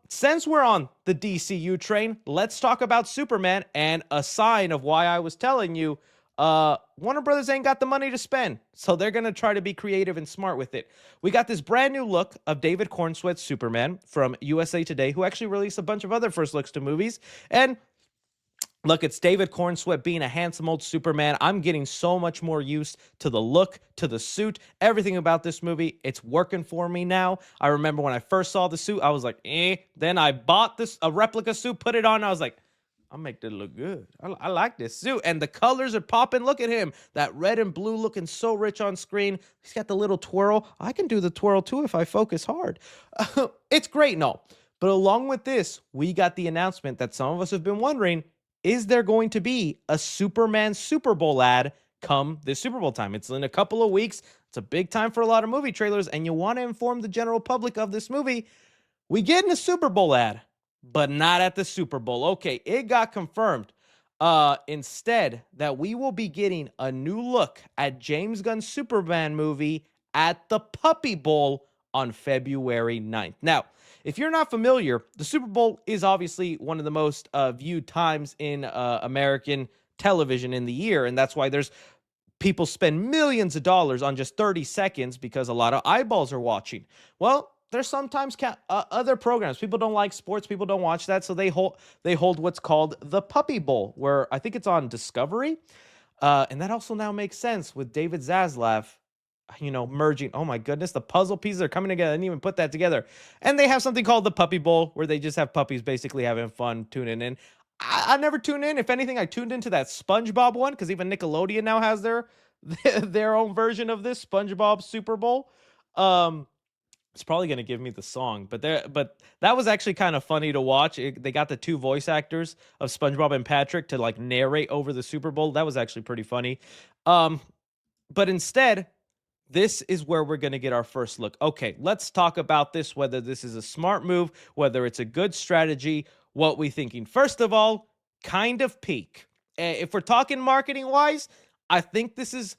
Since we're on the DCU train, let's talk about Superman and a sign of why I was telling you Warner Brothers ain't got the money to spend, so they're going to try to be creative and smart with it. We got this brand new look of David Cornsweet's Superman from USA Today, who actually released a bunch of other first looks to movies. And look, it's David Cornsweet being a handsome old Superman. I'm getting so much more used to the look, to the suit, everything about this movie. It's working for me now. I remember when I first saw the suit, I was like, eh. Then I bought a replica suit, put it on. I was like, I'll make this look good. I like this suit. And the colors are popping. Look at him. That red and blue looking so rich on screen. He's got the little twirl. I can do the twirl too if I focus hard. It's great and all. But along with this, we got the announcement that some of us have been wondering, is there going to be a Superman Super Bowl ad come this Super Bowl time? It's in a couple of weeks. It's a big time for a lot of movie trailers, and you want to inform the general public of this movie. We get in a Super Bowl ad, but not at the Super Bowl. Okay, it got confirmed instead that we will be getting a new look at James Gunn's Superman movie at the Puppy Bowl on February 9th. Now, if you're not familiar, the Super Bowl is obviously one of the most viewed times in American television in the year, and that's why there's people spend millions of dollars on just 30 seconds because a lot of eyeballs are watching. Well, there's sometimes other programs. People don't like sports. People don't watch that, so they hold what's called the Puppy Bowl, where I think it's on Discovery, and that also now makes sense with David Zaslav, merging. Oh my goodness, the puzzle pieces are coming together. I didn't even put that together. And they have something called the Puppy Bowl, where they just have puppies basically having fun tuning in. I never tune in. If anything, I tuned into that SpongeBob one because even Nickelodeon now has their own version of this SpongeBob Super Bowl. It's probably going to give me the song, but that was actually kind of funny to watch. They got the two voice actors of SpongeBob and Patrick to like narrate over the Super Bowl. That was actually pretty funny. But instead, this is where we're going to get our first look. Okay, let's talk about this, whether this is a smart move, whether it's a good strategy, what we thinking. First of all, kind of peak. If we're talking marketing-wise, I think this is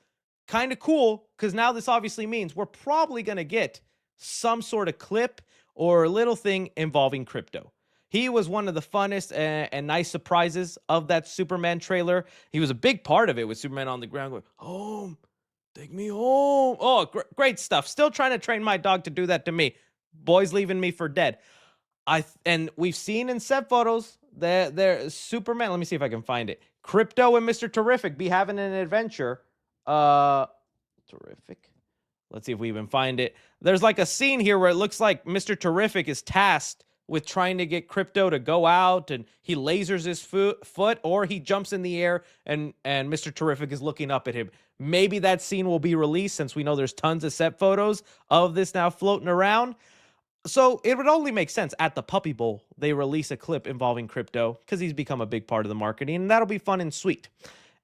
kind of cool because now this obviously means we're probably going to get some sort of clip or little thing involving Krypto. He was one of the funnest and nice surprises of that Superman trailer. He was a big part of it with Superman on the ground going, home. Take me home. Oh, great stuff. Still trying to train my dog to do that to me. Boy's leaving me for dead. And we've seen in set photos that there Superman. Let me see if I can find it. Krypto and Mr. Terrific be having an adventure. Terrific. Let's see if we even find it. There's like a scene here where it looks like Mr. Terrific is tasked with trying to get Krypto to go out, and he lasers his foot, or he jumps in the air, and Mr. Terrific is looking up at him. Maybe that scene will be released since we know there's tons of set photos of this now floating around. So it would only make sense at the Puppy Bowl they release a clip involving Krypto because he's become a big part of the marketing, and that'll be fun and sweet.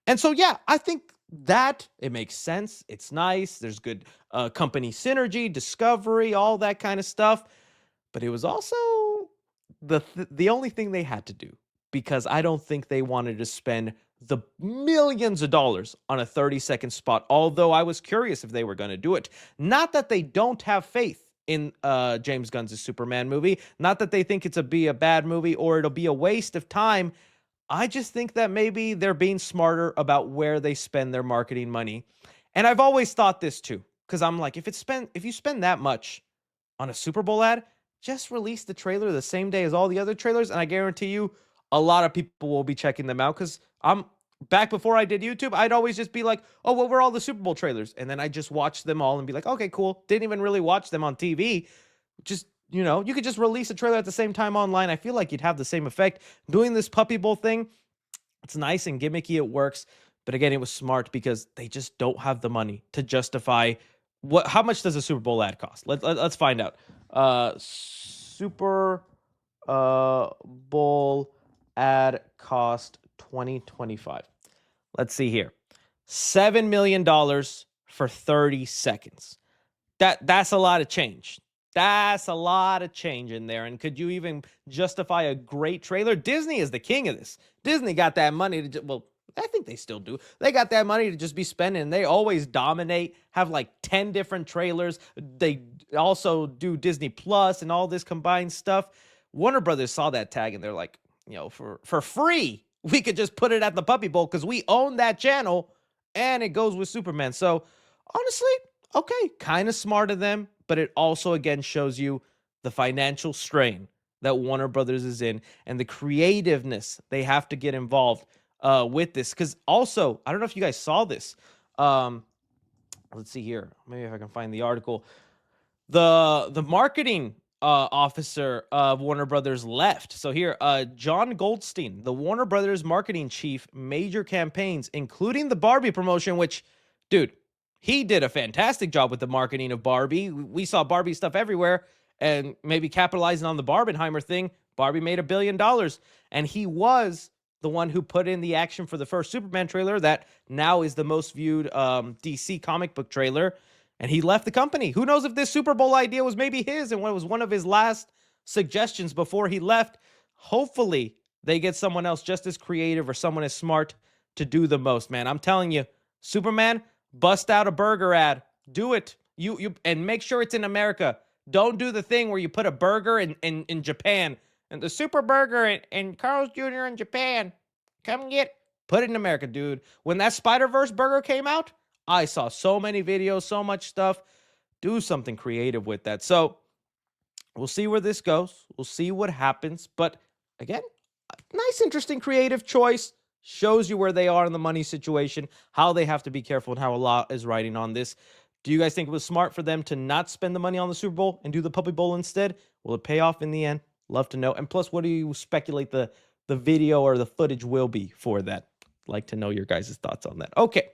And so, yeah, I think that it makes sense. It's nice. There's good company synergy, discovery, all that kind of stuff. But it was also the only thing they had to do, because I don't think they wanted to spend the millions of dollars on a 30-second spot, although I was curious if they were going to do it. Not that they don't have faith in James Gunn's Superman movie, not that they think be a bad movie or it'll be a waste of time. I just think that maybe they're being smarter about where they spend their marketing money. And I've always thought this too, because I'm like, if you spend that much on a Super Bowl ad, just release the trailer the same day as all the other trailers, and I guarantee you a lot of people will be checking them out. Because I'm back before I did YouTube, I'd always just be like, oh, what were all the Super Bowl trailers? And then I just watch them all and be like, okay, cool. Didn't even really watch them on TV. Just, you could just release a trailer at the same time online. I feel like you'd have the same effect. Doing this Puppy Bowl thing, it's nice and gimmicky. It works. But again, it was smart because they just don't have the money to justify how much does a Super Bowl ad cost? Let's find out. Super Bowl ad cost 2025. Let's see here. $7 million for 30 seconds. That's a lot of change. That's a lot of change in there. And could you even justify a great trailer? Disney is the king of this. Disney got that money I think they still do. They got that money to just be spending. They always dominate, have like 10 different trailers. They also do Disney Plus and all this combined stuff. Warner Brothers saw that tag and they're like, for free, we could just put it at the Puppy Bowl because we own that channel and it goes with Superman. So honestly, okay, kind of smart of them, but it also again shows you the financial strain that Warner Brothers is in and the creativeness they have to get involved with this. Because also, I don't know if you guys saw this. Let's see here. Maybe if I can find the article. The marketing officer of Warner Brothers left. So here, John Goldstein, the Warner Brothers marketing chief, major campaigns, including the Barbie promotion, which, dude, he did a fantastic job with the marketing of Barbie. We saw Barbie stuff everywhere, and maybe capitalizing on the Barbenheimer thing, Barbie made $1 billion. And he was the one who put in the action for the first Superman trailer that now is the most viewed DC comic book trailer. And he left the company. Who knows if this Super Bowl idea was maybe his and it was one of his last suggestions before he left. Hopefully, they get someone else just as creative or someone as smart to do the most, man. I'm telling you, Superman, bust out a burger ad. Do it. You and make sure it's in America. Don't do the thing where you put a burger in Japan and the Super Burger in Carl's Jr. in Japan. Put it in America, dude. When that Spider-Verse burger came out, I saw so many videos, so much stuff. Do something creative with that. So we'll see where this goes. We'll see what happens. But again, nice, interesting, creative choice. Shows you where they are in the money situation, how they have to be careful, and how a lot is riding on this. Do you guys think it was smart for them to not spend the money on the Super Bowl and do the Puppy Bowl instead? Will it pay off in the end? Love to know. And plus, what do you speculate the video or the footage will be for that? Like to know your guys' thoughts on that. Okay.